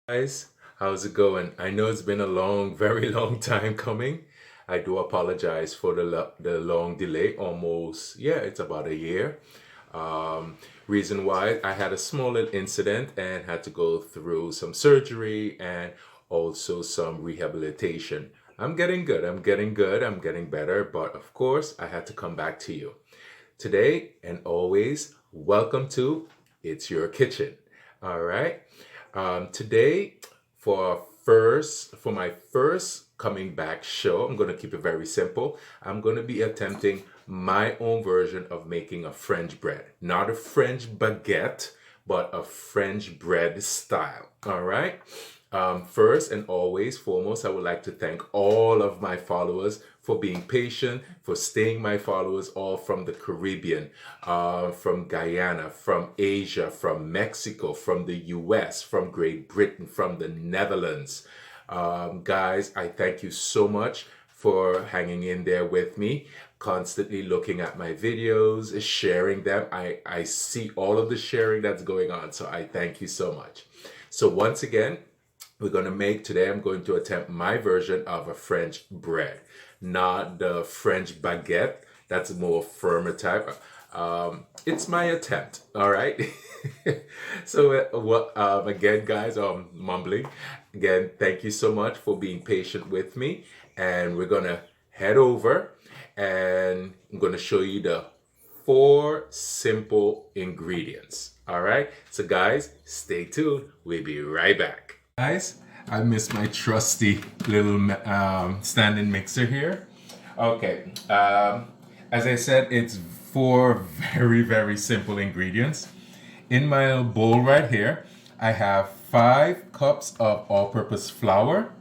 Guys, how's it going? I know it's been a long, very long time coming. I do apologize for the long delay. Almost, yeah, it's about a year. Um, Reason why I had a small little incident and had to go through some surgery and also some rehabilitation. I'm getting good. I'm getting good. I'm getting better. But of course, I had to come back to you today and always. Welcome to It's Your Kitchen. All right. Today, for my first coming back show, I'm going to keep it very simple. I'm going to be attempting my own version of making a French bread, not a French baguette, but a French bread style. All right. First and always foremost, I would like to thank all of my followers for being patient, for staying my followers, all from the Caribbean, from Guyana, from Asia, from Mexico, from the US, from Great Britain, from the Netherlands. Guys, I thank you so much for hanging in there with me, constantly looking at my videos, sharing them. I see all of the sharing that's going on, so I thank you so much. So once again, today I'm going to attempt my version of a French bread, not the French baguette. That's a more firmer type. It's my attempt, all right? Again, guys, I'm mumbling. Again, thank you so much for being patient with me. And we're going to head over and I'm going to show you the four simple ingredients. All right. So, guys, stay tuned. We'll be right back. Guys, I miss my trusty little standing mixer here. Okay. As I said, it's four very, very simple ingredients. In my bowl right here, I have 5 cups of all-purpose flour.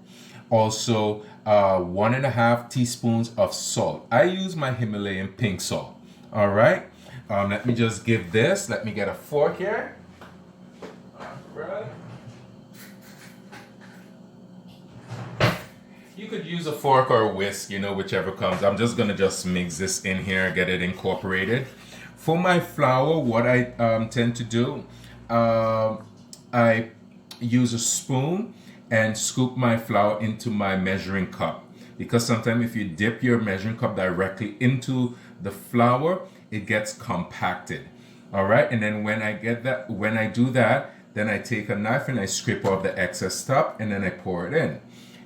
Also, 1.5 teaspoons of salt. I use my Himalayan pink salt. All right. Let me just give this. Let me get a fork here. All right. You could use a fork or a whisk, whichever comes. I'm just gonna just mix this in here, get it incorporated. For my flour, what I tend to do, I use a spoon and scoop my flour into my measuring cup. Because sometimes if you dip your measuring cup directly into the flour, it gets compacted. All right, and then when I do that, then I take a knife and I scrape off the excess stuff and then I pour it in.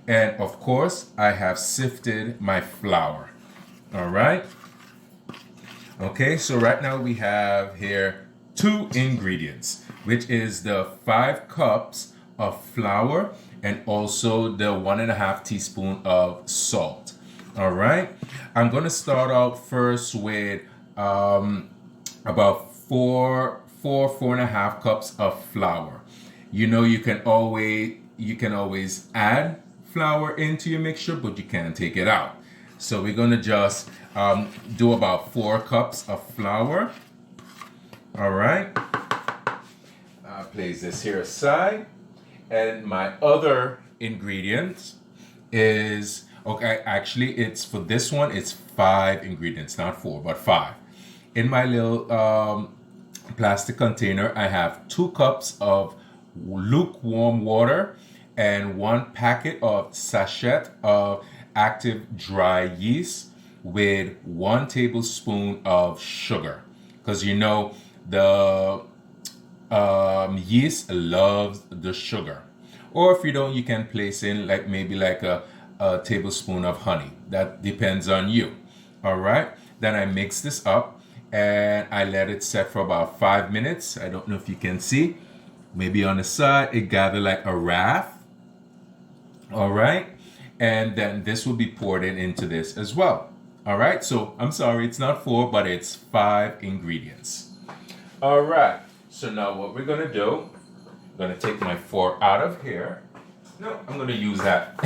And of course, I have sifted my flour. All right. Okay, so right now we have here 2 ingredients, which is the 5 cups of flour and also the 1.5 teaspoon of salt. All right. I'm going to start out first with about 4.5 cups of flour. You can always add flour into your mixture, but you can't take it out. So we're gonna just do about 4 cups of flour. All right. I'll place this here aside. And my other ingredient is, okay, actually it's for this one, it's 5 ingredients, not 4, but 5. In my little plastic container, I have 2 cups of lukewarm water and 1 packet of sachet of active dry yeast with 1 tablespoon of sugar. Because the yeast loves the sugar. Or if you don't, you can place in maybe a tablespoon of honey. That depends on you. All right. Then I mix this up and I let it set for about 5 minutes. I don't know if you can see. Maybe on the side, it gathered like a raft. All right. And then this will be poured into this as well. All right. So I'm sorry, it's not 4, but it's 5 ingredients. All right. So now what we're going to do, I'm going to take my fork out of here. No, I'm going to use that.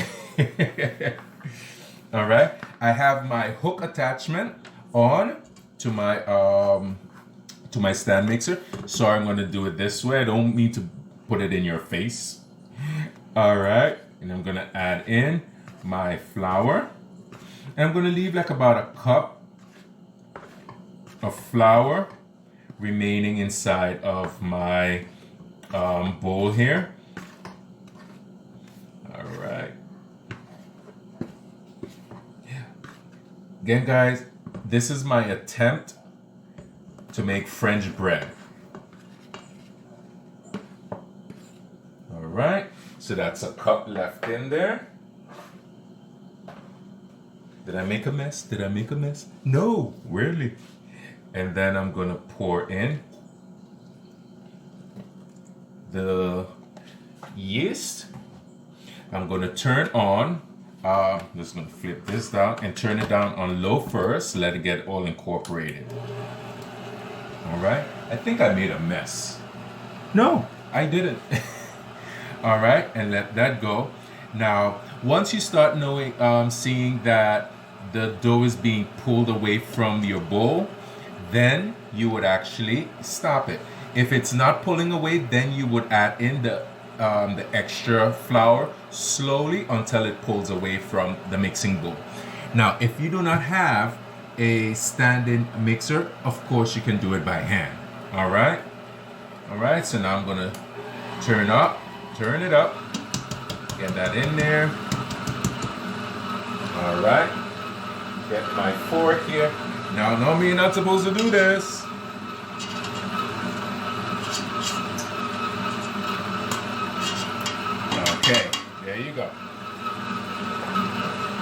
All right. I have my hook attachment on to my stand mixer. Sorry, I'm going to do it this way. I don't mean to put it in your face. All right. And I'm going to add in my flour. And I'm going to leave about a cup of flour remaining inside of my bowl here. Again, guys, this is my attempt to make French bread. All right, so that's a cup left in there. Did I make a mess? Did I make a mess? No, really. And then I'm gonna pour in the yeast. I'm gonna turn on, just gonna flip this down and turn it down on low first, let it get all incorporated. All right, I think I made a mess. No, I didn't. All right, and let that go. Now, once you start knowing, seeing that the dough is being pulled away from your bowl, then you would actually stop it. If it's not pulling away, then you would add in the extra flour slowly until it pulls away from the mixing bowl. Now, if you do not have a stand-in mixer, of course you can do it by hand. All right. So now I'm gonna turn it up, get that in there. All right, get my fork here. Now, normally you're not supposed to do this. Okay, there you go.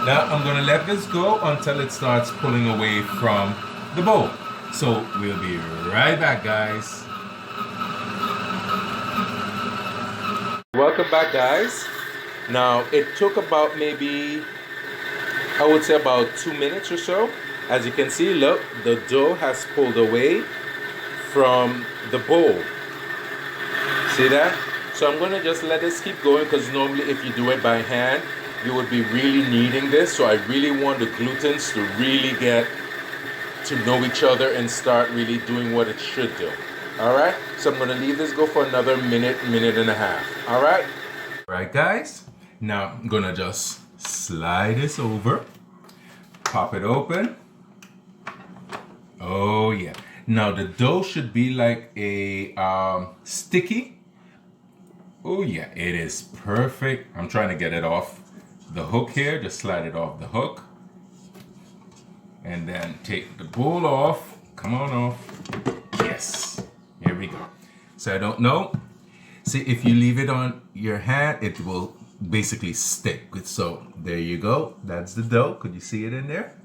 Now I'm gonna let this go until it starts pulling away from the bowl. So we'll be right back, guys. Welcome back, guys. Now it took about maybe, I would say about 2 minutes or so. As you can see, look, the dough has pulled away from the bowl. See that? So I'm gonna just let this keep going, because normally if you do it by hand, you would be really kneading this. So I really want the glutens to really get to know each other and start really doing what it should do. All right, so I'm gonna leave this go for another minute and a half. All right. All right, guys. Now I'm gonna just slide this over, pop it open. Oh yeah. Now the dough should be like a sticky. Oh yeah, it is perfect. I'm trying to get it off the hook here. Just slide it off the hook. And then take the bowl off. Come on off. Yes. Here we go. So I don't know. See, if you leave it on your hand, it will basically stick. So there you go. That's the dough. Could you see it in there?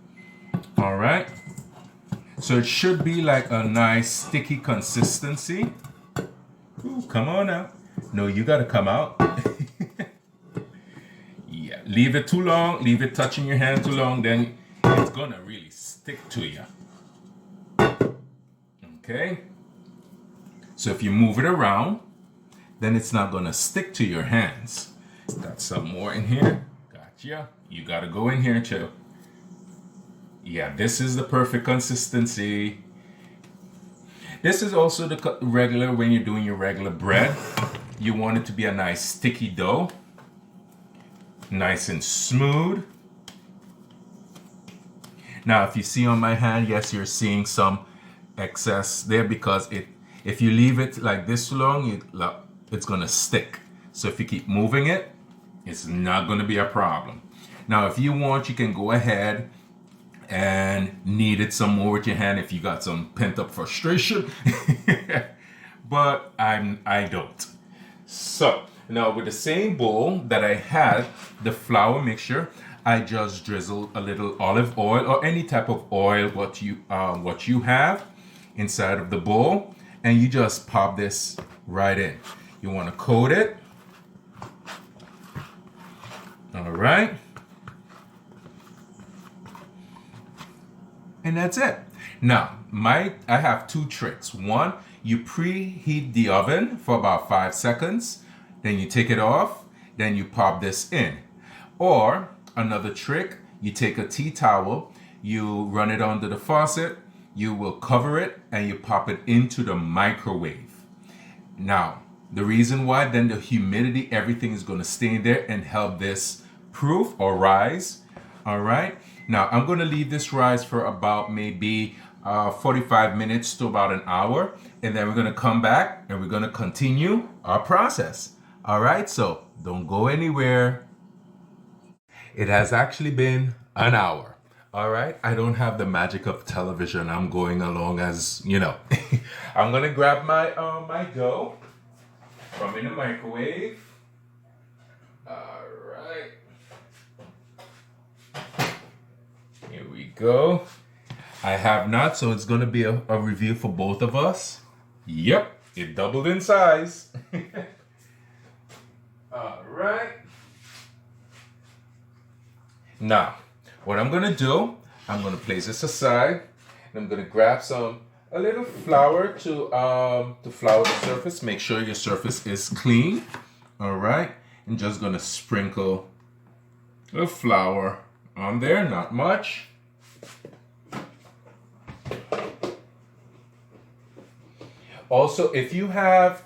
All right. So it should be like a nice sticky consistency. Ooh, come on now. No, you got to come out. Yeah. Leave it too long. Leave it touching your hand too long. Then it's going to really stick to you. Okay. So if you move it around, then it's not going to stick to your hands. Got some more in here. Gotcha. You got to go in here too. Yeah, this is the perfect consistency. This is also the regular, when you're doing your regular bread, you want it to be a nice sticky dough. Nice and smooth. Now, if you see on my hand, yes, you're seeing some excess there, because if you leave it like this long, it's gonna stick. So if you keep moving it, it's not gonna be a problem. Now, if you want, you can go ahead and knead it some more with your hand if you got some pent up frustration. But I don't. So now with the same bowl that I had the flour mixture, I just drizzled a little olive oil or any type of oil what you have inside of the bowl, and you just pop this right in. You want to coat it. All right. And that's it. Now, I have two tricks. One, you preheat the oven for about 5 seconds, then you take it off, then you pop this in. Or another trick, you take a tea towel, you run it under the faucet, you will cover it, and you pop it into the microwave. Now, the reason why, then the humidity, everything is going to stay in there and help this proof or rise. All right. Now, I'm going to leave this rise for about maybe 45 minutes to about an hour. And then we're going to come back and we're going to continue our process. All right. So don't go anywhere. It has actually been an hour. All right, I don't have the magic of television. I'm going along as you know. I'm gonna grab my dough from in the microwave. All right, here we go. I have not, so it's gonna be a review for both of us. Yep, it doubled in size. All right. Now, what I'm gonna do, I'm gonna place this aside, and I'm gonna grab a little flour to flour the surface. Make sure your surface is clean. All right, I'm just gonna sprinkle the flour on there, not much. Also, if you have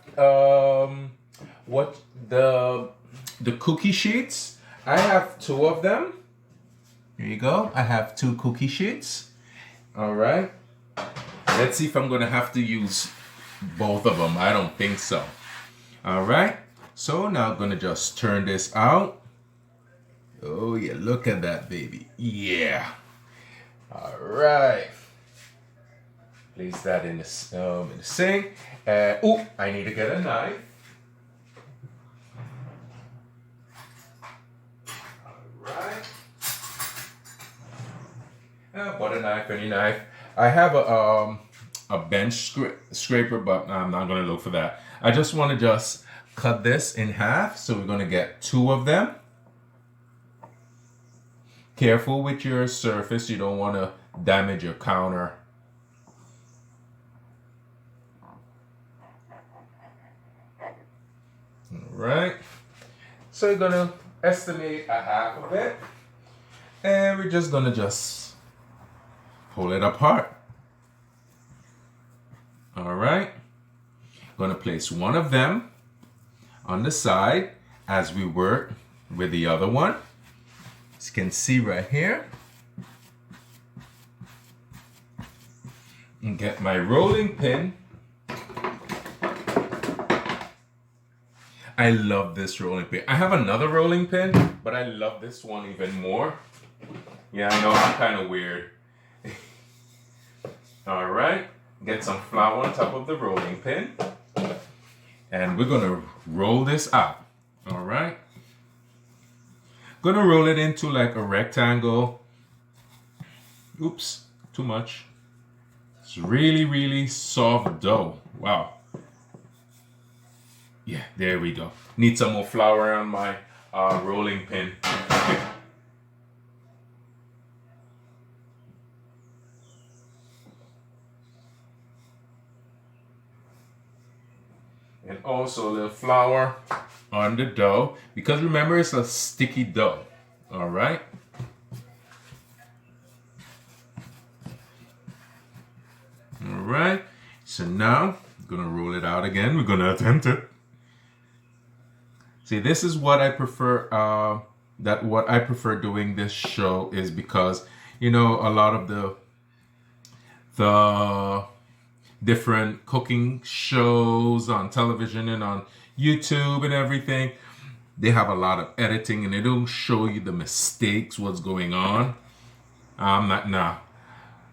what the cookie sheets, I have 2 of them. Here you go. I have 2 cookie sheets. All right. Let's see if I'm going to have to use both of them. I don't think so. All right. So now I'm going to just turn this out. Oh, yeah. Look at that, baby. Yeah. All right. Place that in the sink. Oh, I need to get a knife. Butter knife, any knife. I have a bench scraper, but I'm not gonna look for that. I just want to just cut this in half, so we're gonna get 2 of them. Careful with your surface, you don't want to damage your counter. All right, so you're gonna estimate a half of it, and we're just gonna pull it apart. All right, gonna place one of them on the side as we work with the other one. As you can see right here. And get my rolling pin. I love this rolling pin. I have another rolling pin, but I love this one even more. Yeah, I know, I'm kind of weird. All right, get some flour on top of the rolling pin. And we're gonna roll this out, all right? Gonna roll it into like a rectangle. Oops, too much. It's really, really soft dough. Wow. Yeah, there we go. Need some more flour on my rolling pin. And also a little flour on the dough, because remember, it's a sticky dough. All right. All right. So now I'm gonna roll it out again. We're gonna attempt it. See, this is what I prefer. What I prefer doing this show is because, you know, a lot of the different cooking shows on television and on YouTube and everything, they have a lot of editing and they don't show you the mistakes, what's going on. I'm not now.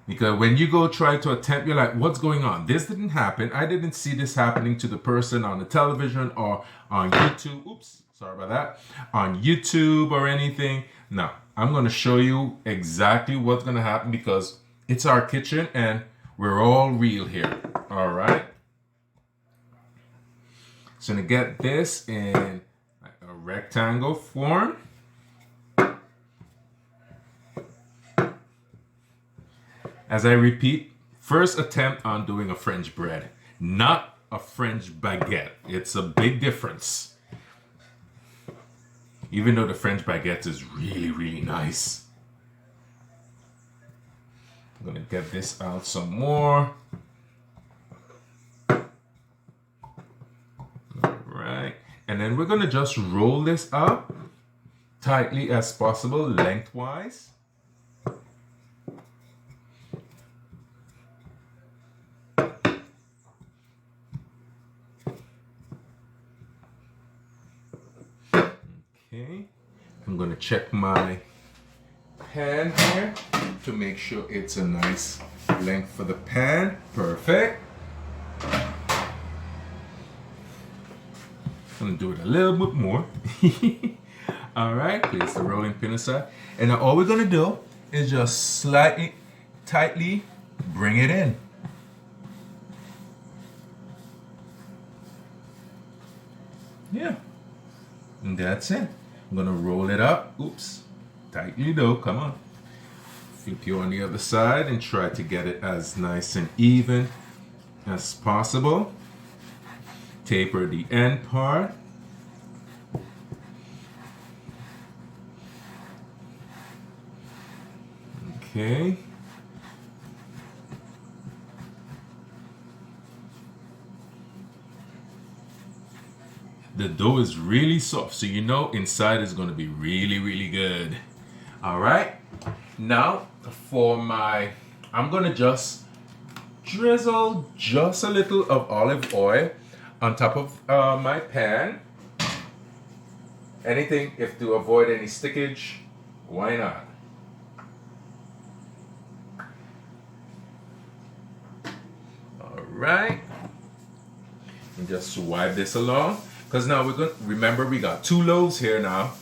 Because when you go try to attempt, you're like, what's going on? This didn't happen. I didn't see this happening to the person on the television or on YouTube. Oops, sorry about that. On YouTube or anything. No, I'm going to show you exactly what's going to happen because it's our kitchen and we're all real here. All right. So to get this in a rectangle form. As I repeat, first attempt on doing a French bread, not a French baguette. It's a big difference. Even though the French baguette is really, really nice. I'm gonna get this out some more. All right, and then we're gonna just roll this up tightly as possible, lengthwise. Okay, I'm gonna check my pan here to make sure it's a nice length for the pan. Perfect. I'm gonna do it a little bit more. All right, place the rolling pin aside. And now all we're gonna do is just slightly, tightly bring it in. Yeah, and that's it. I'm gonna roll it up. Oops, tightly though, come on. Flip you on the other side and try to get it as nice and even as possible. Taper the end part. Okay. The dough is really soft, so you know inside is going to be really, really good. All right. Now for I'm going to just drizzle just a little of olive oil on top of my pan. Anything if to avoid any stickage, why not? All right. And just swipe this along. Because now we're going to, remember we got 2 loaves here now.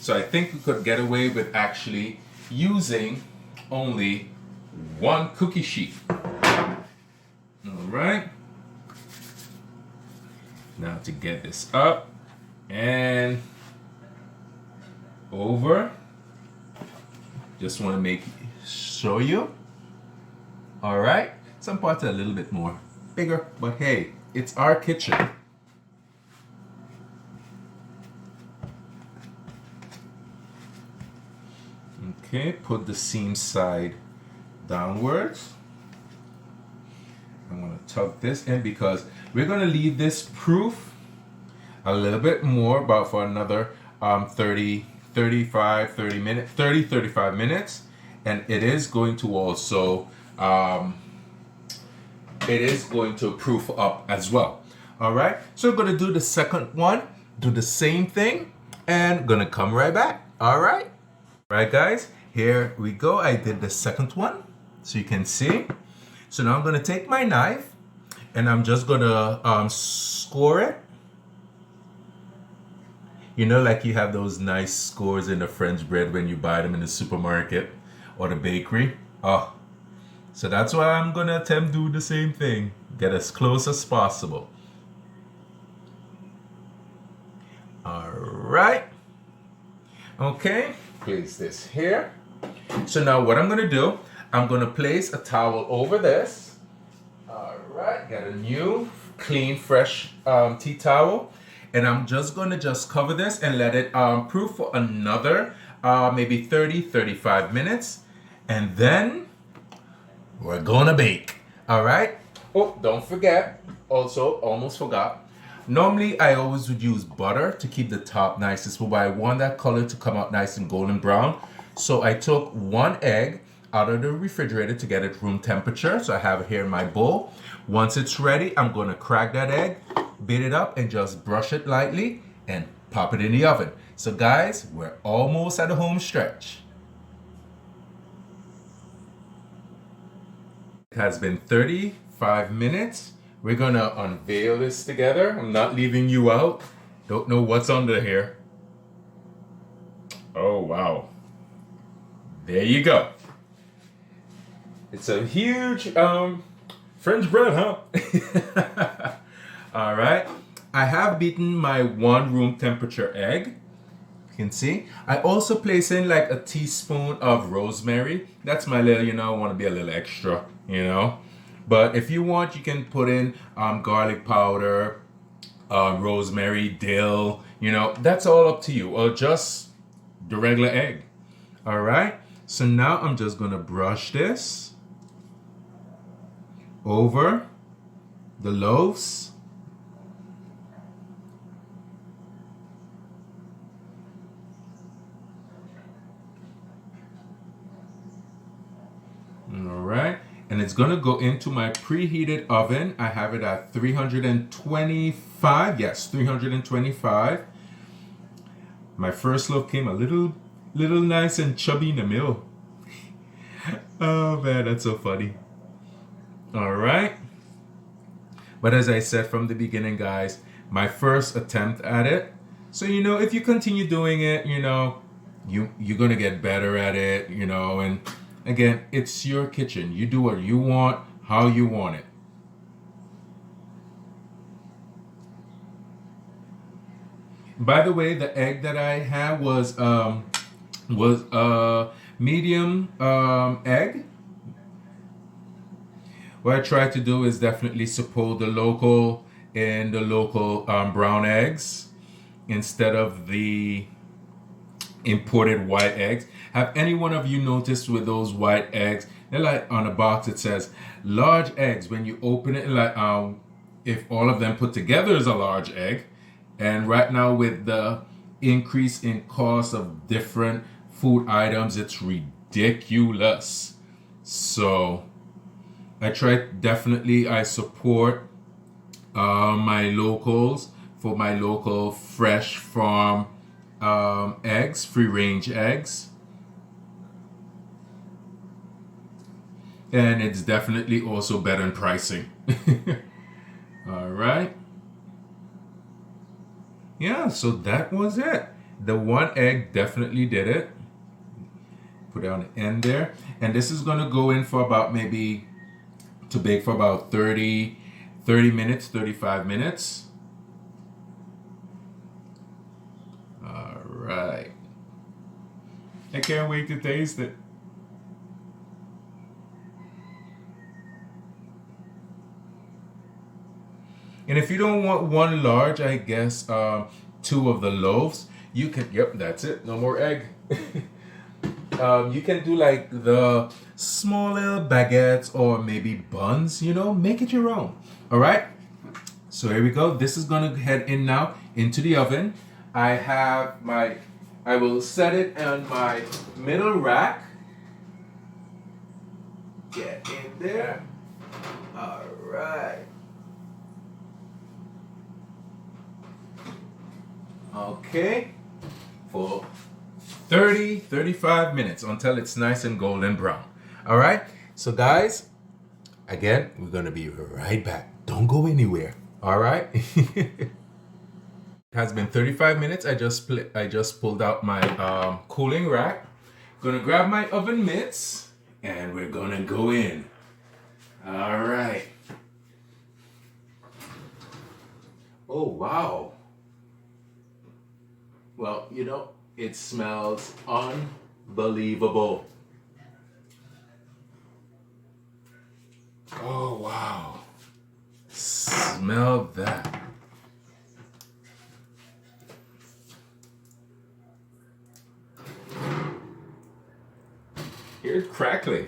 So I think we could get away with actually using only 1 cookie sheet. All right. Now to get this up and over. Just want to show you. All right. Some parts are a little bit more bigger, but hey, it's our kitchen. Okay, put the seam side downwards. I'm going to tuck this in because we're going to leave this proof a little bit more, about for another 35 minutes. And it is going to also, proof up as well. All right, so we're going to do the second one, do the same thing, and going to come right back. All right. All right, guys. Here we go. I did the second one, so you can see. So now I'm going to take my knife and I'm just going to score it. You know, like you have those nice scores in the French bread when you buy them in the supermarket or the bakery. Oh, so that's why I'm going to attempt to do the same thing. Get as close as possible. All right. Okay, place this here. So now what I'm going to do, I'm going to place a towel over this. All right, get a new, clean, fresh tea towel. And I'm just going to cover this and let it proof for another maybe 35 minutes. And then we're going to bake. All right. Oh, don't forget. Also, almost forgot. Normally, I always would use butter to keep the top nice, but I want that color to come out nice and golden brown. So I took 1 egg out of the refrigerator to get it room temperature. So I have it here in my bowl. Once it's ready, I'm going to crack that egg, beat it up, and just brush it lightly and pop it in the oven. So guys, we're almost at the home stretch. It has been 35 minutes. We're going to unveil this together. I'm not leaving you out. Don't know what's under here. Oh, wow. There you go. It's a huge French bread, huh? All right. I have beaten my 1 room temperature egg. You can see. I also place in like a teaspoon of rosemary. That's my little, I want to be a little extra, But if you want, you can put in garlic powder, rosemary, dill, that's all up to you. Or just the regular egg. All right. So now I'm just going to brush this over the loaves. All right. And it's going to go into my preheated oven. I have it at 325. Yes, 325. My first loaf came a little Little nice and chubby in the middle. Oh man, that's so funny. All right. But as I said from the beginning, guys, my first attempt at it. So, if you continue doing it, you're going to get better at it, and again, it's your kitchen. You do what you want, how you want it. By the way, the egg that I had was medium egg. What I try to do is definitely support the local and the local brown eggs instead of the imported white eggs. Have any one of you noticed with those white eggs, they're like on the box it says large eggs. When you open it, like if all of them put together is a large egg. And right now with the increase in cost of different food items, it's ridiculous. So I support my locals for my local fresh farm eggs, free range eggs. And it's definitely also better in pricing. All right. Yeah, so that was it. The one egg definitely did it. Put it on the end there. And this is going to go in for about to bake for about 30 minutes, 35 minutes. All right. I can't wait to taste it. And if you don't want one large, I guess 2 of the loaves, you can, yep, that's it. No more egg. You can do like the small little baguettes or maybe buns, make it your own. All right. So here we go. This is going to head in now into the oven. I will set it on my middle rack. Get in there. All right. Okay, for 35 minutes until it's nice and golden brown. All right, so guys, again, we're going to be right back. Don't go anywhere. All right. It has been 35 minutes. I just pulled out my cooling rack. Gonna grab my oven mitts and we're gonna go in. All right. Oh, wow. Well, it smells unbelievable. Oh, wow. Smell that. Hear it crackling.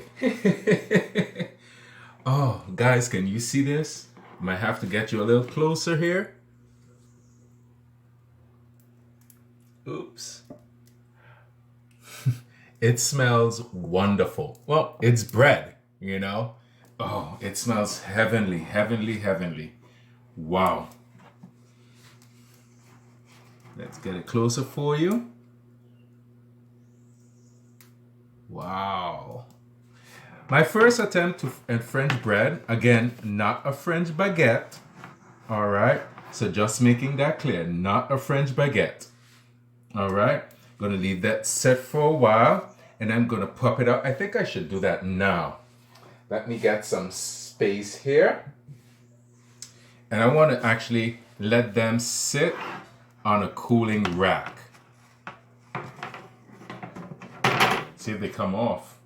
Oh, guys, can you see this? Might have to get you a little closer here. Oops. It smells wonderful. Well, it's bread, Oh, it smells heavenly, heavenly, heavenly. Wow. Let's get it closer for you. Wow. My first attempt at French bread, again, not a French baguette. All right. So just making that clear, not a French baguette. All right, going to leave that set for a while and I'm going to pop it up. I think I should do that now. Let me get some space here. And I want to actually let them sit on a cooling rack. See if they come off.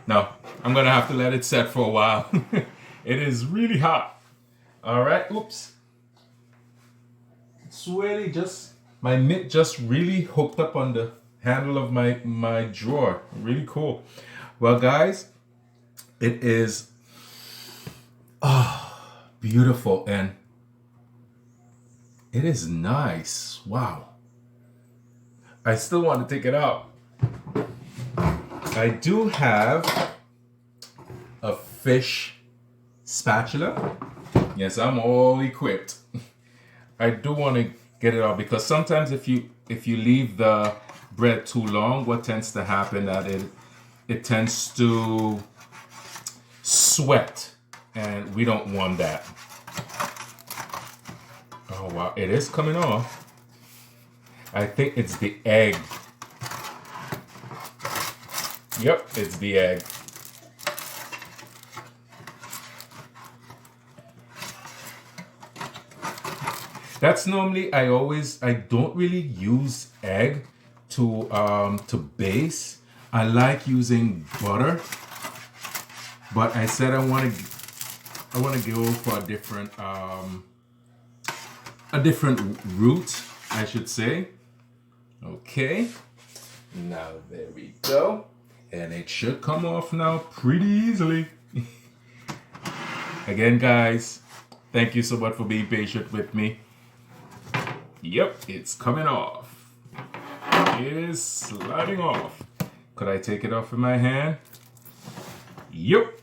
No, I'm going to have to let it set for a while. It is really hot. All right, oops. It's really my mitt just really hooked up on the handle of my drawer. Really cool. Well, guys, it is beautiful and it is nice. Wow. I still want to take it out. I do have a fish spatula. Yes, I'm all equipped. I do want to get it out because sometimes if you leave the bread too long, what tends to happen that it tends to sweat, and we don't want that. Oh wow, it is coming off. I think it's the egg. Yep, it's the egg. That's normally I don't really use egg to base. I like using butter, but I said I want to go for a different route, I should say. Okay, now there we go, and it should come off now pretty easily. Again, guys, thank you so much for being patient with me. Yep, it's coming off. It is sliding off. Could I take it off with my hand? Yep.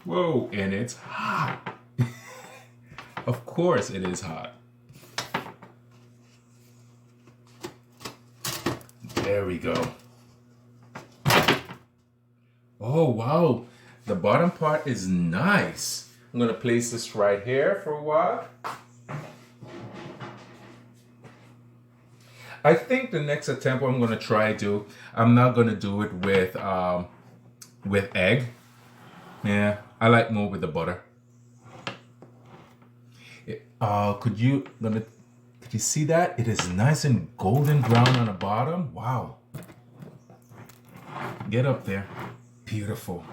Whoa, and it's hot. Of course it is hot. There we go. Oh, wow. The bottom part is nice. I'm going to place this right here for a while. I think the next attempt I'm going to try to, I'm not going to do it with egg. Yeah, I like more with the butter. Could you see that? It is nice and golden brown on the bottom. Wow. Get up there. Beautiful.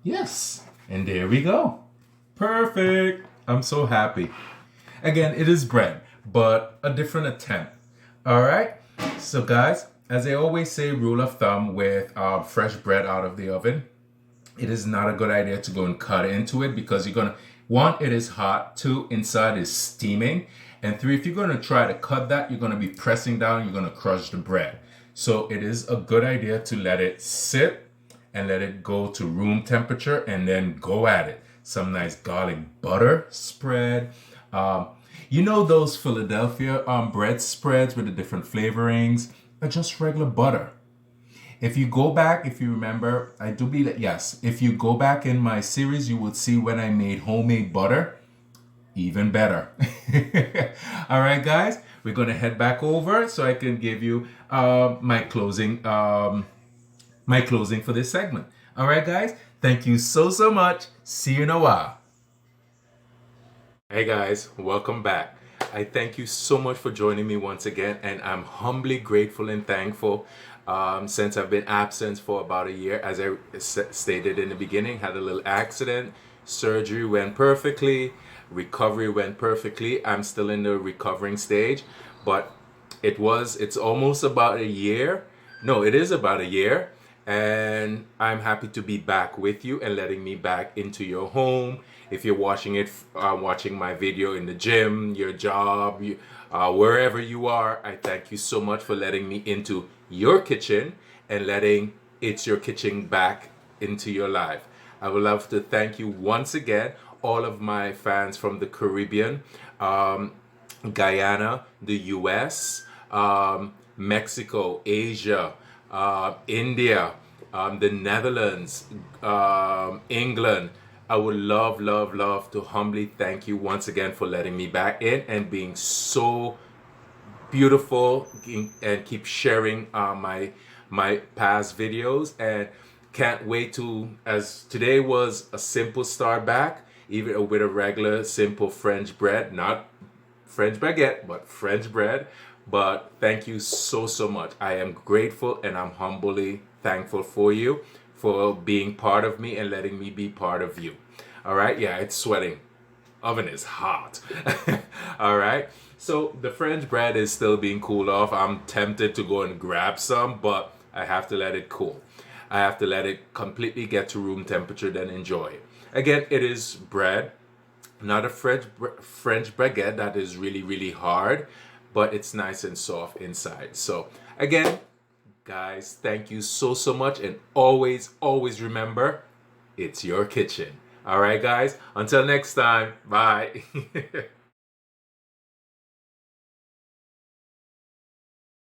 Yes. And there we go. Perfect. I'm so happy. Again, it is bread, but a different attempt. All right. So guys, as I always say, rule of thumb with fresh bread out of the oven, it is not a good idea to go and cut into it, because you're going to, one, it is hot. Two, inside is steaming. And three, if you're going to try to cut that, you're going to be pressing down. You're going to crush the bread. So it is a good idea to let it sit and let it go to room temperature and then go at it. Some nice garlic butter spread. You know those Philadelphia bread spreads with the different flavorings? Or just regular butter. If you go back, if you remember, I do believe that, yes, if you go back in my series, you would see when I made homemade butter. Even better. All right, guys, we're going to head back over so I can give you my closing for this segment. All right, guys, thank you so much. See you in a while. Hey guys, welcome back. I thank you so much for joining me once again, and I'm humbly grateful and thankful. Since I've been absent for about a year, as I stated in the beginning, had a little accident, surgery went perfectly, recovery went perfectly. I'm still in the recovering stage, but it's almost about a year. No, it is about a year, and I'm happy to be back with you and letting me back into your home. If you're watching my video in the gym, your job, wherever you are, I thank you so much for letting me into your kitchen and letting It's Your Kitchen back into your life. I would love to thank you once again, all of my fans from the Caribbean, Guyana, the US, Mexico, Asia, India, the Netherlands, England. I would love to humbly thank you once again for letting me back in and being so beautiful and keep sharing my past videos, and can't wait to, as today was a simple start back, even with a regular simple French bread, not French baguette, but French bread. But thank you so much. I am grateful and I'm humbly thankful for you for being part of me and letting me be part of you. All right, yeah, it's sweating. Oven is hot. All right, so the French bread is still being cooled off. I'm tempted to go and grab some, but I have to let it cool. I have to let it completely get to room temperature, then enjoy it. Again, it is bread, not a French baguette that is really hard, but it's nice and soft inside. So again, guys, thank you so much, and always remember, it's your kitchen. All right, guys, until next time, bye.